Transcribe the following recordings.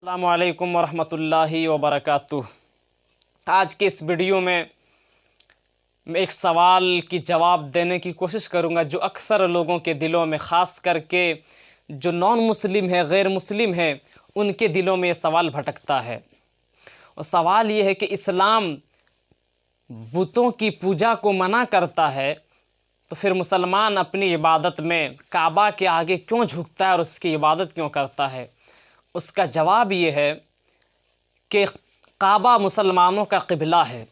السلام علیکم ورحمۃ اللہ وبرکاتہ۔ آج کے اس ویڈیو میں ایک سوال کی جواب دینے کی کوشش کروں گا جو اکثر لوگوں کے دلوں میں، خاص کر کے جو نان مسلم ہے، غیر مسلم ہے، ان کے دلوں میں یہ سوال بھٹکتا ہے۔ اور سوال یہ ہے کہ اسلام بتوں کی پوجا کو منع کرتا ہے تو پھر مسلمان اپنی عبادت میں کعبہ کے آگے کیوں جھکتا ہے اور اس کی عبادت کیوں کرتا ہے؟ اس کا جواب یہ ہے کہ کعبہ مسلمانوں کا قبلہ ہے،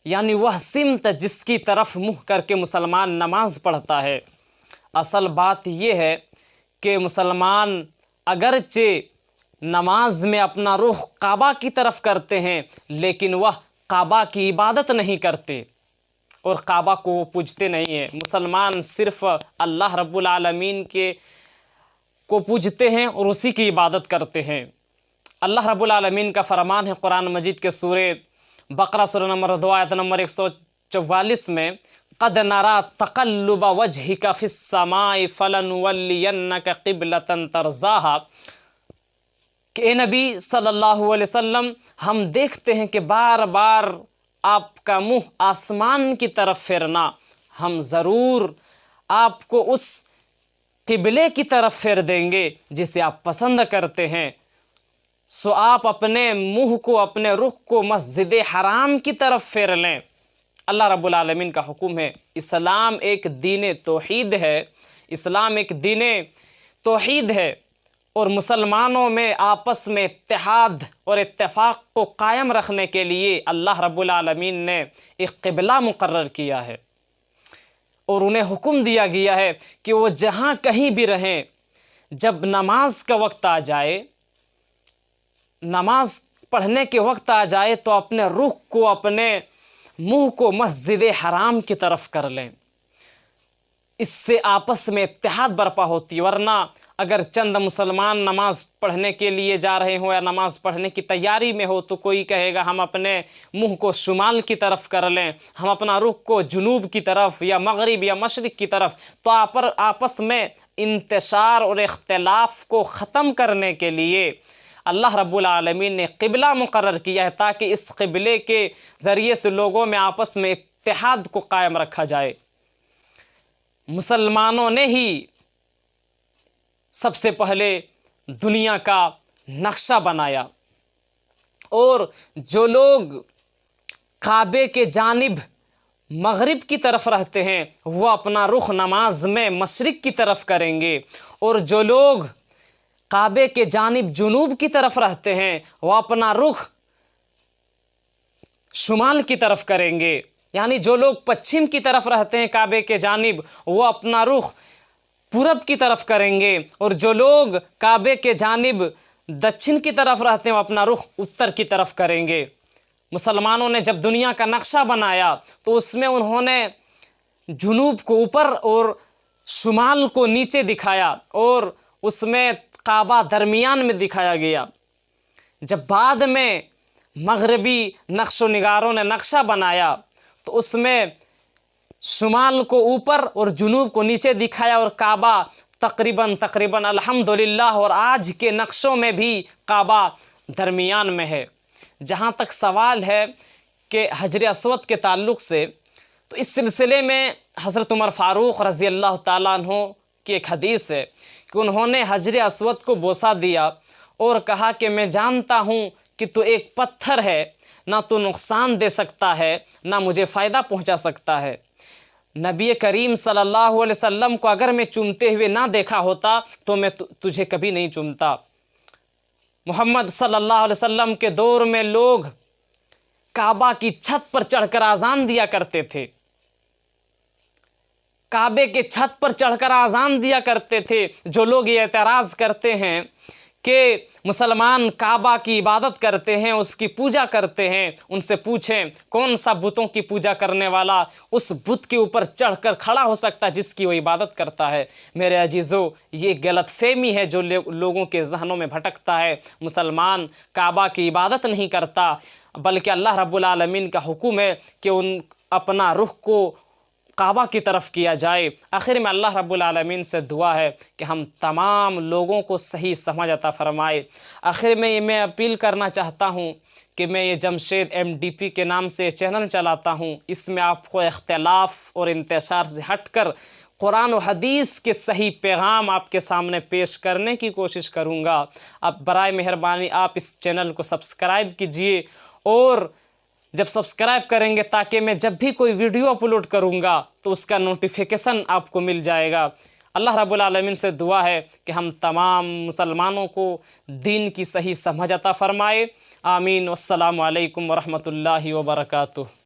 یعنی وہ سمت جس کی طرف منہ کر کے مسلمان نماز پڑھتا ہے۔ اصل بات یہ ہے کہ مسلمان اگرچہ نماز میں اپنا رخ کعبہ کی طرف کرتے ہیں، لیکن وہ کعبہ کی عبادت نہیں کرتے اور کعبہ کو وہ پوجتے نہیں ہیں۔ مسلمان صرف اللہ رب العالمین کو پوجتے ہیں اور اسی کی عبادت کرتے ہیں۔ اللہ رب العالمین کا فرمان ہے قرآن مجید کے سورہ بقرہ سورہ نمبر 2 آیت نمبر 144 میں، قد نرى تقلب وجهك في السماء فلنولينك قبلة ترضاها، کہ اے نبی صلی اللہ علیہ وسلم، ہم دیکھتے ہیں کہ بار بار آپ کا منہ آسمان کی طرف پھیرنا، ہم ضرور آپ کو اس قبلے کی طرف پھیر دیں گے جسے آپ پسند کرتے ہیں۔ سو آپ اپنے منہ کو، اپنے رخ کو مسجد حرام کی طرف پھیر لیں۔ اللہ رب العالمین کا حکم ہے۔ اسلام ایک دین توحید ہے، اسلام ایک دین توحید ہے، اور مسلمانوں میں آپس میں اتحاد اور اتفاق کو قائم رکھنے کے لیے اللہ رب العالمین نے ایک قبلہ مقرر کیا ہے اور انہیں حکم دیا گیا ہے کہ وہ جہاں کہیں بھی رہیں، جب نماز کا وقت آ جائے، نماز پڑھنے کے وقت آ جائے تو اپنے رخ کو، اپنے منہ کو مسجد حرام کی طرف کر لیں۔ اس سے آپس میں اتحاد برپا ہوتی ہے، ورنہ اگر چند مسلمان نماز پڑھنے کے لیے جا رہے ہوں یا نماز پڑھنے کی تیاری میں ہو تو کوئی کہے گا ہم اپنے منہ کو شمال کی طرف کر لیں، ہم اپنا رخ کو جنوب کی طرف یا مغرب یا مشرق کی طرف، تو آپس میں انتشار اور اختلاف کو ختم کرنے کے لیے اللہ رب العالمین نے قبلہ مقرر کیا ہے تاکہ اس قبلے کے ذریعے سے لوگوں میں آپس میں اتحاد کو قائم رکھا جائے۔ مسلمانوں نے ہی سب سے پہلے دنیا کا نقشہ بنایا، اور جو لوگ کعبے کے جانب مغرب کی طرف رہتے ہیں وہ اپنا رخ نماز میں مشرق کی طرف کریں گے، اور جو لوگ کعبے کے جانب جنوب کی طرف رہتے ہیں وہ اپنا رخ شمال کی طرف کریں گے۔ یعنی جو لوگ پچھم کی طرف رہتے ہیں کعبے کے جانب وہ اپنا رخ پورب کی طرف کریں گے، اور جو لوگ کعبے کے جانب دچھن کی طرف رہتے ہیں وہ اپنا رخ اتر کی طرف کریں گے۔ مسلمانوں نے جب دنیا کا نقشہ بنایا تو اس میں انہوں نے جنوب کو اوپر اور شمال کو نیچے دکھایا، اور اس میں کعبہ درمیان میں دکھایا گیا۔ جب بعد میں مغربی نقش و نگاروں نے نقشہ بنایا تو اس میں شمال کو اوپر اور جنوب کو نیچے دکھایا، اور کعبہ تقریباً الحمدللہ اور آج کے نقشوں میں بھی کعبہ درمیان میں ہے۔ جہاں تک سوال ہے کہ حجر اسود کے تعلق سے، تو اس سلسلے میں حضرت عمر فاروق رضی اللہ تعالیٰ عنہ کی ایک حدیث ہے کہ انہوں نے حجر اسود کو بوسہ دیا اور کہا کہ میں جانتا ہوں کہ تو ایک پتھر ہے، نہ تو نقصان دے سکتا ہے نہ مجھے فائدہ پہنچا سکتا ہے۔ نبی کریم صلی اللہ علیہ وسلم کو اگر میں چومتے ہوئے نہ دیکھا ہوتا تو میں تجھے کبھی نہیں چومتا۔ محمد صلی اللہ علیہ وسلم کے دور میں لوگ کعبہ کی چھت پر چڑھ کر اذان دیا کرتے تھے، کعبے کے چھت پر چڑھ کر اذان دیا کرتے تھے۔ جو لوگ یہ اعتراض کرتے ہیں کہ مسلمان کعبہ کی عبادت کرتے ہیں، اس کی پوجا کرتے ہیں، ان سے پوچھیں کون سا بتوں کی پوجا کرنے والا اس بت کے اوپر چڑھ کر کھڑا ہو سکتا ہے جس کی وہ عبادت کرتا ہے؟ میرے عزیزو، یہ غلط فہمی ہے جو لوگوں کے ذہنوں میں بھٹکتا ہے۔ مسلمان کعبہ کی عبادت نہیں کرتا، بلکہ اللہ رب العالمین کا حکم ہے کہ اپنا رخ کو کعبہ کی طرف کیا جائے۔ آخر میں اللہ رب العالمین سے دعا ہے کہ ہم تمام لوگوں کو صحیح سمجھ عطا فرمائے۔ آخر میں اپیل کرنا چاہتا ہوں کہ میں یہ جمشید MDP کے نام سے چینل چلاتا ہوں، اس میں آپ کو اختلاف اور انتشار سے ہٹ کر قرآن و حدیث کے صحیح پیغام آپ کے سامنے پیش کرنے کی کوشش کروں گا۔ اب برائے مہربانی آپ اس چینل کو سبسکرائب کیجئے، اور جب سبسکرائب کریں گے تاکہ میں جب بھی کوئی ویڈیو اپلوڈ کروں گا تو اس کا نوٹیفیکیشن آپ کو مل جائے گا۔ اللہ رب العالمین سے دعا ہے کہ ہم تمام مسلمانوں کو دین کی صحیح سمجھ عطا فرمائے۔ آمین۔ والسلام علیکم ورحمۃ اللہ وبرکاتہ۔